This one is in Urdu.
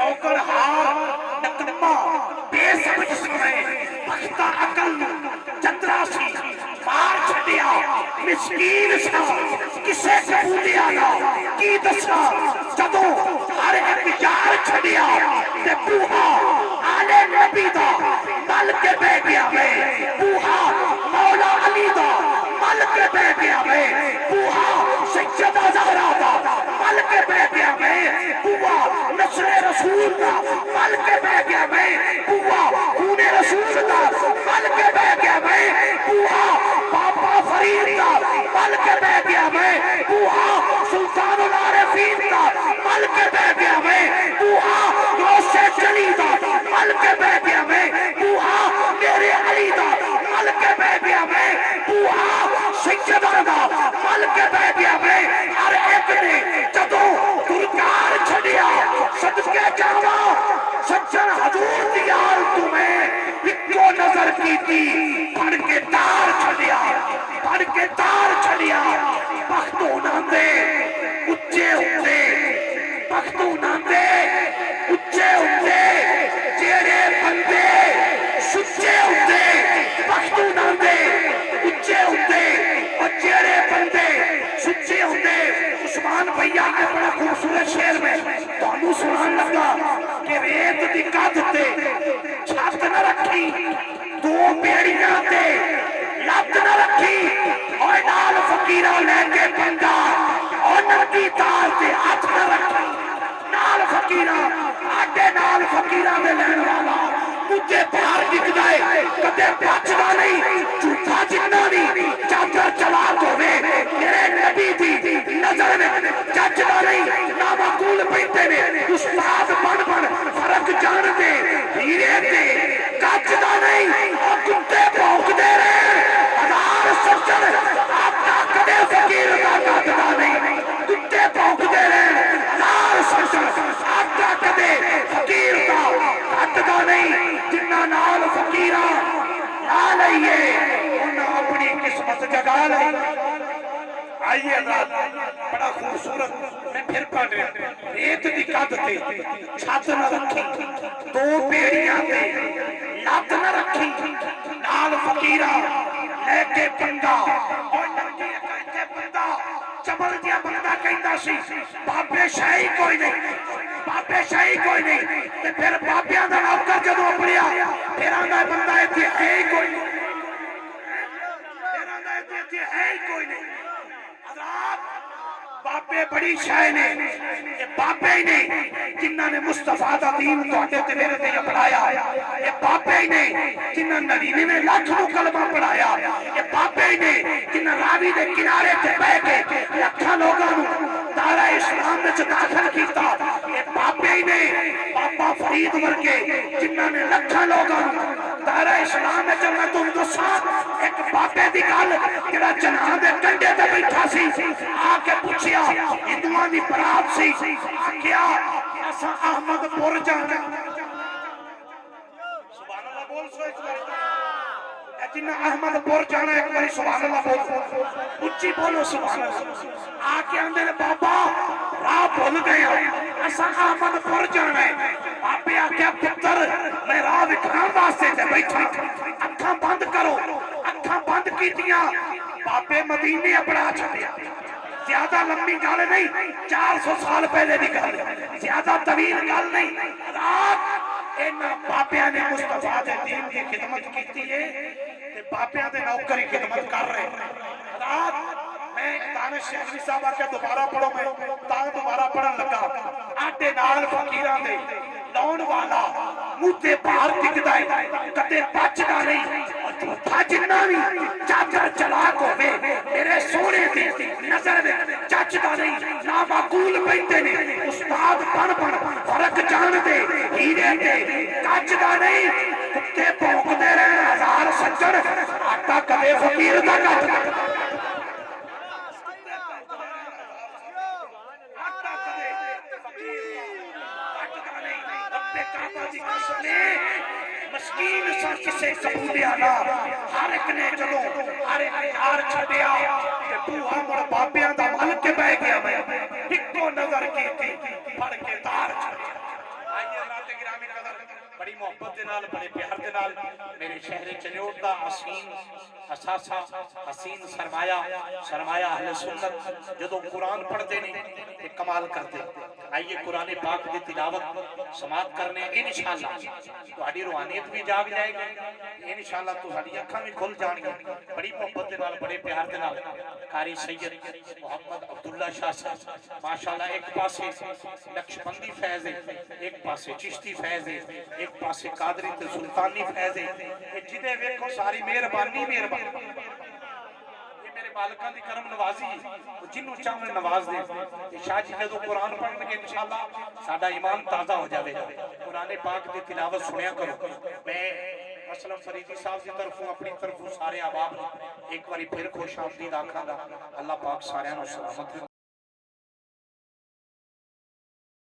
نوکر ہار نکما بے سمجھ سمے بختہ عقل چندرا سی مار چھڑیا مسکین سا کسے قبولیا نا کی دسا جدوں ہر ایک یار چھڑیا تے بوہا آلے نبی دا مل کے بے گیا میں بوہا مولا علی دا مل کے بے گیا میں بوہا سیدہ زہرا دا مل کے بے گیا میں بوہا نصر رسول دا مل کے بے گیا میں بوہا خون رسول دا مل کے بے گیا میں بوہا بابا فرید دا مل کے بے گیا میں بوہا سلطان العارفین دا مل کے بے گیا میں بوہا غوث جلی دا مل کے بے گیا میں بوہا میرے علی دا مل کے بے گیا میں بوہا سیدہ دا مل کے بے گیا میں ہر ایک نے جدوں درکار چھڑیا صدقے جاوا سجن حضور دیار تمہیں اکو نظر کی تھی پڑھ کے تار چھڑیا پڑھ کے تار چھڑیا بختو ناندے اچھے ہوتے بختو ناندے اچھے ہوتے جیڑے بندے سچے ہوتے بختو ناندے اچھے ہوتے اور جیڑے بندے سچے ہوتے عثمان بھیا کے بڑا خوبصورت شعر میں تانوں سنان لگا کہ ریت دی کد تے چھت نہ رکھی دو بیڑیاں تے لت نہ رکھی اور نال فقیرہ لے کے بندہ اور نرکی تار تے ہاتھ نہ رکھی نال فقیرہ آٹے نال فقیرہ میں لین والا مجھے باہر دکھ جائے کدے پچھنا نہیں جھوٹا جتنا نہیں چادر چلا تو میرے نبی دی نظر میں چچنا نہیں نامعقول بیٹے نے استاد بن فرق جان دے ہیرے دے کچدا نہیں اور کتے بھونک دے رہے ہزار سجن آتا کدے فقیر کا کچدا نہیں کتے بھونک دے رہے ہزار سجن آتا کدے فقیر کا کچدا نہیں جنہ نال فقیرہ آ لئیے انہاں اپنی قسمت جگا لئیے آئیے حضرات بڑا خوبصورت میں پھر پڑھ رہا ریت دی قد تے چھت نہ رکھی دو بیڑیاں تے لت نہ رکھی نال فقیرہ لے کے بندہ اور نرکی کہتے بندہ چبل دیا بندہ کہندہ سی بابے شاہی کوئی نہیں بابے شاہی کوئی نہیں تے پھر بابیاں دا نوکر جدو اپڑیا پھر آندہ بندہ ایتھی ہے ہی کوئی نہیں پھر آندہ ایتھی ہے ہی کوئی نہیں حضرات بابے بڑی شاہ نے یہ بابے ہی نہیں جنہاں نے مصطفیٰ دا دین توڑے تے میرے تے پڑھایا یہ بابے ہی نہیں جنہاں نبی نے لاکھ نو کلمہ پڑھایا یہ بابے ہی نہیں جنہاں راوی دے کنارے تے بہ کے لکھاں لوگاں نو دارہ اسلام میں داخل کیتا یہ بابے ہی نہیں بابا فرید ورگے جنہاں نے لکھاں لوگاں نو دارہ اسلام میں میں تم دساں ایک بابے دی گل جڑا جناح دے کنڈے تے بیٹھا سی آ کے پوچھیا ہندوؤں دی برات سی کیا اساں احمد پور جانا سبحان اللہ بول سو ایک بار جنہ احمد پور جانا ایک بار سبحان اللہ بول اچھی بولو سبحان اللہ آ کے اندر بابا راہ بھول گیا اساں احمد پور جانا ہے بابے آکھیا پتر میں راہ دکھان واسطے تے بیٹھا اکھاں بند کرو اکھاں بند کیتیاں بابے مدینے اپڑا چھڈیا زیادہ لمبی گل نہیں 400 سال پہلے دی گل زیادہ طویل گل نہیں رات انہاں بابیاں نے مصطفیٰ دے دین کی خدمت کیتی ہے تے بابیاں دے نوکر کی خدمت کر رہے رات میں دانش شیخ صاحب کے دوبارہ پڑھو میں تاں دوبارہ پڑھن لگا آٹے نال فقیراں دے لون والا منہ تے باہر دکھدا ہے کدے بچدا نہیں اور جھوٹا جنہ نہیں چادر چلا کو میرے سونے دی نظر میں چچدا نہیں نامعقول بیٹے نے استاد بن فرق جان دے ہیرے دے چچدا نہیں کتے بھونک دے رہے ہزار سجن آٹا کدے فقیر دا کٹ مسکین سا کسے قبول آنا ہر ایک نے چلو ہر ایک یار چھڑیا کہ بوہا مڑ بابیاں دا مل کے بہ گیا میں ایک کو نظر کی تھی پڑھ کے تار چھڑیا گرامی قدر بڑی محبت دے نال بڑے پیار دے نال میرے شہر چنیوٹ دا حسین اثاثہ حسین سرمایہ اہل سنت جدو قرآن پڑھتے نہیں تے کمال کرتے آئیے قرآن پاک دی تلاوت سماعت کرنے انشاءاللہ تہاڈی روحانیت بھی جاگ جائے گی انشاءاللہ تہاڈی اکھاں بھی کھل جان گی بڑی محبت دے نال بڑے پیار دے نال قاری سید محمد عبداللہ شاہ صاحب ماشاءاللہ ایک پاسے نقشبندی فیض ہے ایک پاسے چشتی فیض ہے ایک پاسے قادری تے سلطانی فیض ہے جدے ویکھو ساری مہربانی یہ میرے بالکاں دی کرم نوازی ہے جنوں چاہے نواز دے شاہ جی جدوں قرآن پڑھن گے انشاءاللہ ساڈا ایمان تازہ ہو جاوے گا قرآن پاک دی تلاوت سنیا کرو میں اسلم فریدی صاحب کی طرفوں اپنی طرفوں سارے احباب ایک باری پھر خوش آمدید آکھاں گا اللہ پاک سارے نو سلامت